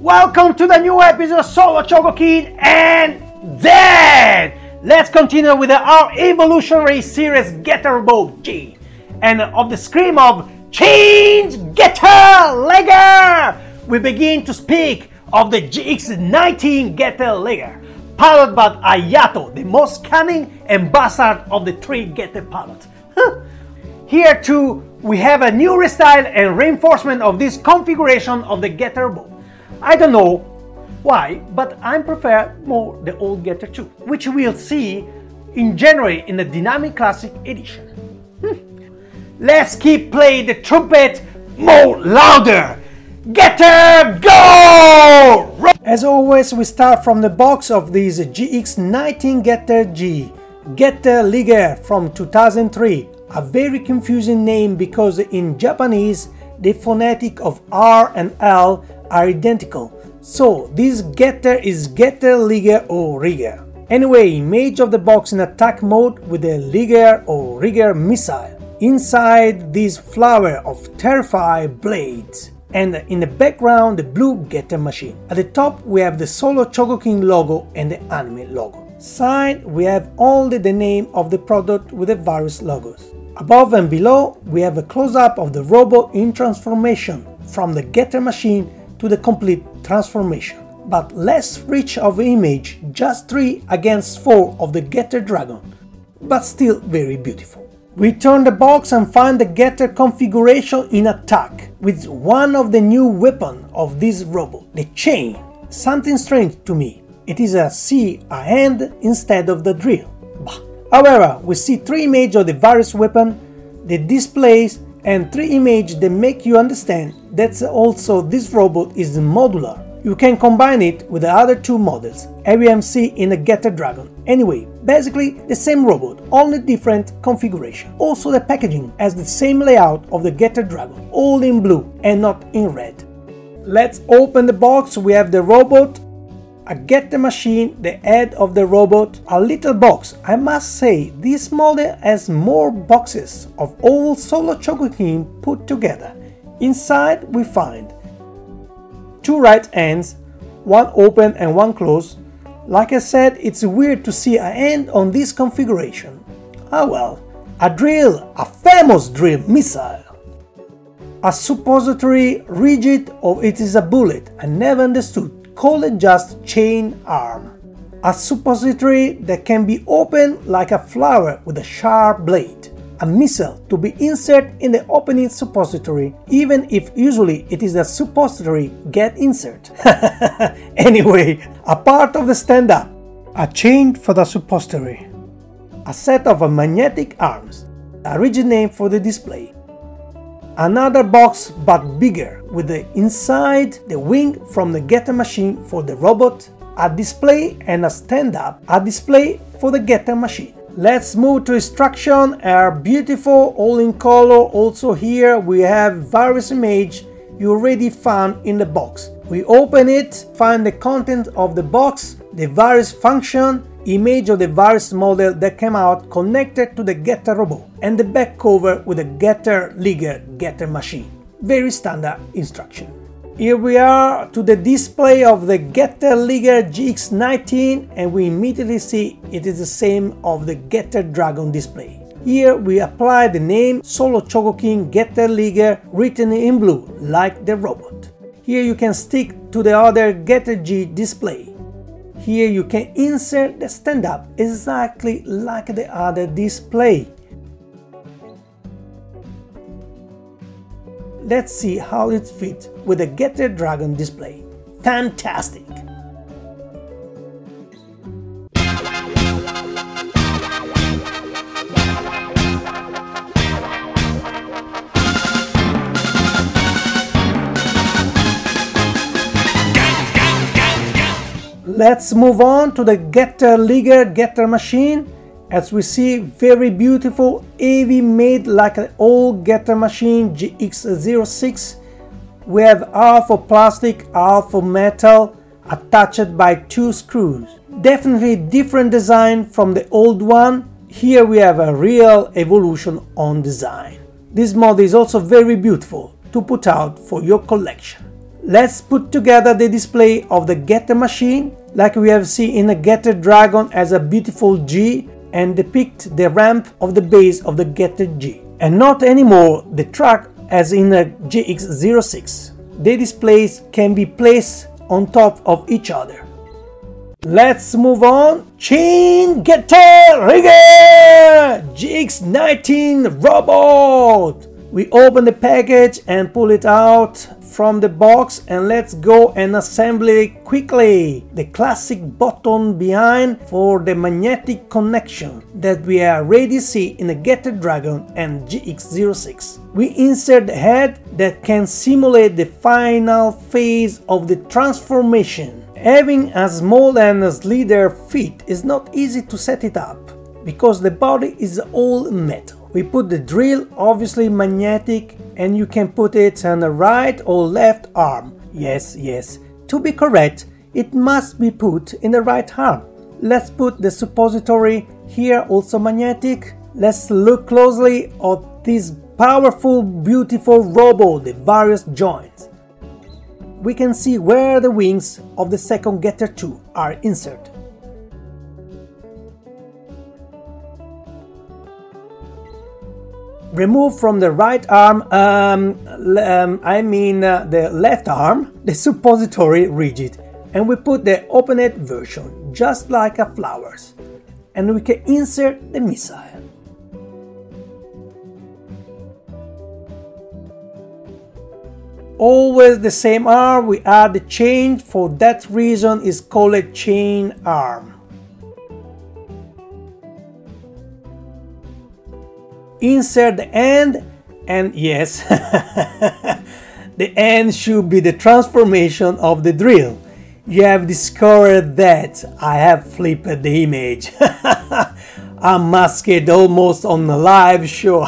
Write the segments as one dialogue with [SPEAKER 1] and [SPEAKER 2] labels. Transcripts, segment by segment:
[SPEAKER 1] Welcome to the new episode of Solo Chogokin, and then let's continue with our evolutionary series Getter Robo G, and of the scream of Change Getter Liger, we begin to speak of the GX19 Getter Liger, piloted by Ayato, the most cunning and bastard of the three Getter pilots. Here too, we have a new restyle and reinforcement of this configuration of the Getter Robo. I don't know why, but I prefer more the old Getter 2, which we'll see in January in the Dynamic Classic Edition. Let's keep playing the trumpet more louder! Getter, go! As always, we start from the box of this GX19 Getter G, Getter Liger from 2003. A very confusing name because in Japanese the phonetic of R and L are identical, so this Getter is Getter Liger or Riger. Anyway, image of the box in attack mode with the Liger or Riger missile. Inside this flower of terrified blades, and in the background the blue Getter machine. At the top we have the Solo Chogokin logo and the anime logo. Side we have only the name of the product with the various logos. Above and below we have a close-up of the Robo in transformation from the Getter machine to the complete transformation, but less rich of image, just 3 against 4 of the Getter Dragon, but still very beautiful. We turn the box and find the Getter configuration in attack with one of the new weapons of this Robo, the chain. Something strange to me, it is a hand instead of the drill. Bah. However, we see 3 images of the various weapons, the displays, and 3 images that make you understand that also this robot is modular. You can combine it with the other 2 models, AVMC in the Getter Dragon. Anyway, basically the same robot, only different configuration. Also the packaging has the same layout of the Getter Dragon, all in blue and not in red. Let's open the box. We have the robot, a Getter machine, the head of the robot, a little box. I must say, this model has more boxes of all Solo Chogokin put together. Inside we find 2 right hands, one open and one closed. Like I said, it's weird to see a hand on this configuration. Ah well, a drill, a famous drill missile. A suppository rigid or it is a bullet, I never understood. Call it just chain arm. A suppository that can be opened like a flower with a sharp blade. A missile to be inserted in the opening suppository, even if usually it is a suppository get insert. Anyway, a part of the stand-up. A chain for the suppository. A set of magnetic arms. A rigid name for the display. Another box but bigger with the inside the wing from the Getter machine for the robot, a display and a stand-up, a display for the Getter machine. Let's move to instruction, are beautiful, all in color. Also here we have various images you already found in the box. We open it, find the content of the box, the various function, image of the various model that came out connected to the Getter Robo, and the back cover with the Getter Liger Getter machine. Very standard instruction. Here we are to the display of the Getter Liger GX19, and we immediately see it is the same of the Getter Dragon display. Here we apply the name Solo Chogokin Getter Liger written in blue like the robot. Here you can stick to the other Getter G display. Here you can insert the stand-up exactly like the other display. Let's see how it fits with the Getter Dragon display. Fantastic! Let's move on to the Getter Liger Getter machine. As we see, very beautiful, heavy, made like an old Getter machine GX06. We have half of plastic, half of metal, attached by 2 screws. Definitely different design from the old one. Here we have a real evolution on design. This model is also very beautiful to put out for your collection. Let's put together the display of the Getter machine, like we have seen in the Getter Dragon as a beautiful G, and depict the ramp of the base of the Getter G. And not anymore the track as in the GX06. The displays can be placed on top of each other. Let's move on. Chain Getter Liger GX19 robot. We open the package and pull it out from the box, and let's go and assemble it quickly. The classic button behind for the magnetic connection that we already see in the Getter Dragon and GX06. We insert the head that can simulate the final phase of the transformation. Having a small and slender feet is not easy to set it up, because the body is all metal. We put the drill, obviously magnetic, and you can put it on the right or left arm. Yes, to be correct, it must be put in the right arm. Let's put the suppository here, also magnetic. Let's look closely at this powerful, beautiful Robo, the various joints. We can see where the wings of the second Getter 2 are inserted. Remove from the right arm, the left arm, the suppository rigid, and we put the opened version, just like a flowers, and we can insert the missile. Always the same arm, we add the chain, for that reason is called a chain arm. Insert the end, and yes, the end should be the transformation of the drill. You have discovered that I have flipped the image. I'm masked almost on the live show.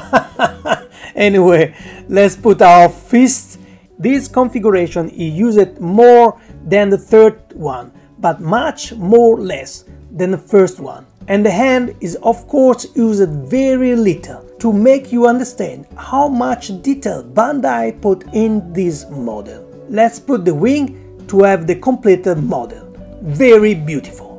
[SPEAKER 1] Anyway, let's put our fist. This configuration is used more than the third one, but much more less than the first one. And the hand is of course used very little, to make you understand how much detail Bandai put in this model. Let's put the wing to have the completed model. Very beautiful.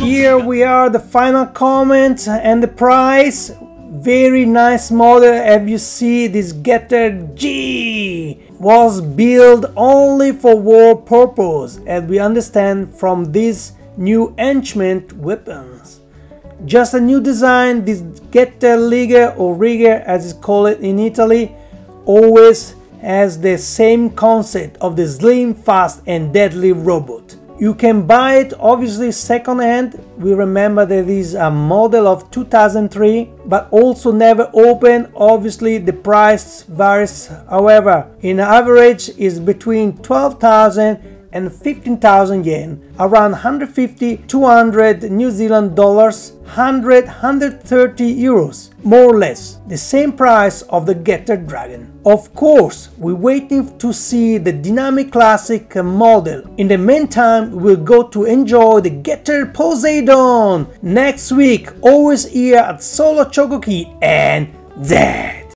[SPEAKER 1] Here we are, the final comment and the price. Very nice model. As you see, this Getter G was built only for war purpose, as we understand from these new enchantment weapons. Just a new design. This Getter Liger, or Liger as it's called in Italy, always has the same concept of the slim, fast and deadly robot. You can buy it obviously second hand. We remember that it is a model of 2003, but also never open. Obviously the price varies, however, in average is between 12,000 and 15,000 yen, around 150, 200 New Zealand dollars, 100, 130 euros, more or less, the same price of the Getter Dragon. Of course, we're waiting to see the Dynamic Classic model. In the meantime, we'll go to enjoy the Getter Poseidon next week, always here at Solo Chogokin and Zen.